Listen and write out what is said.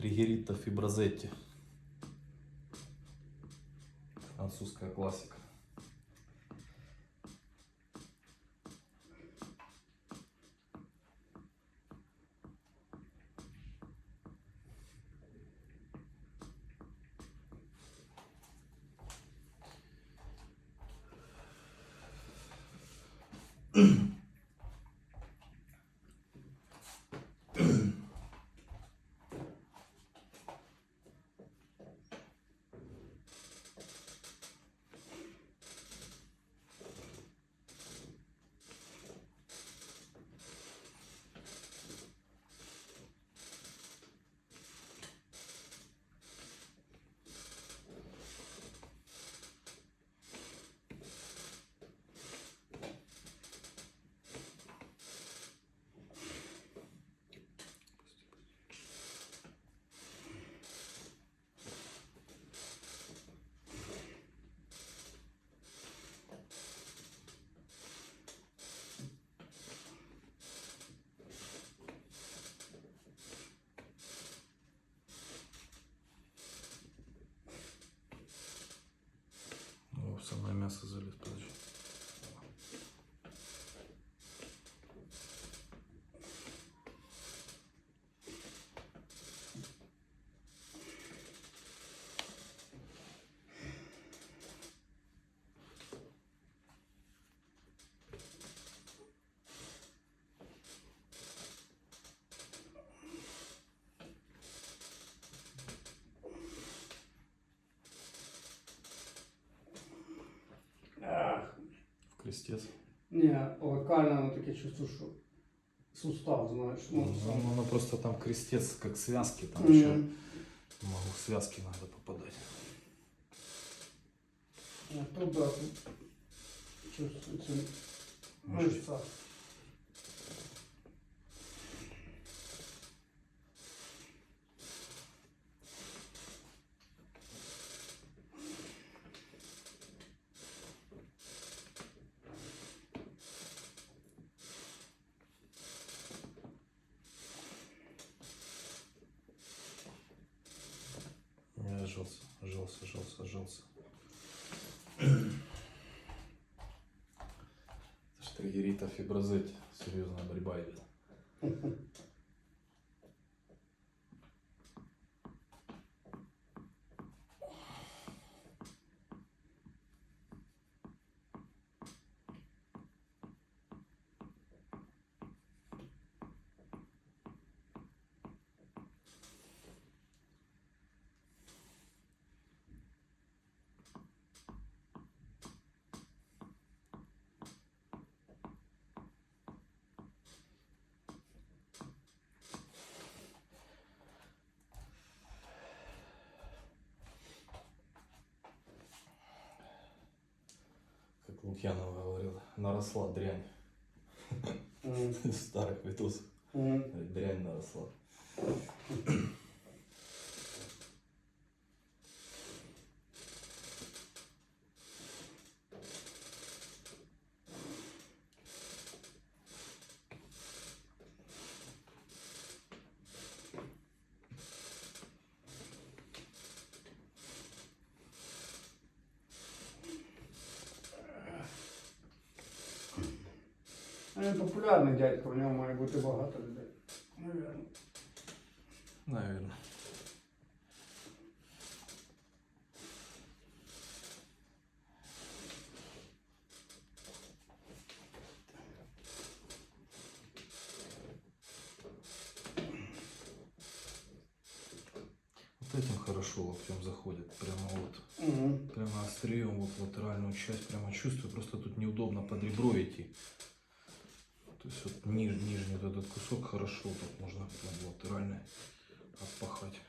Тригеріта Фібразетті. Французская классика. Самое мясо залез, подожди. Крестец. Не, локально оно таке чувство, что сустав, знаешь. Ну, Оно просто там крестец, как связки, там еще могу в связки надо попадать. Тут, да, тут чувствуется мышца. Я жался. Это ж Тригеріта Фібразетті. Серьезная борьба идет. Как Лукьянов говорил, наросла дрянь. В старых видосах. Дрянь наросла. Він популярний дядько, в нього має бути багато людей. Наверно. Наверное. Вот этим хорошо локтем заходит. Прямо вот. Прямо острием, вот латеральную часть. Прямо чувствую. Просто тут неудобно под ребро идти. То есть вот нижний вот этот кусок хорошо, так можно прям латерально отпахать.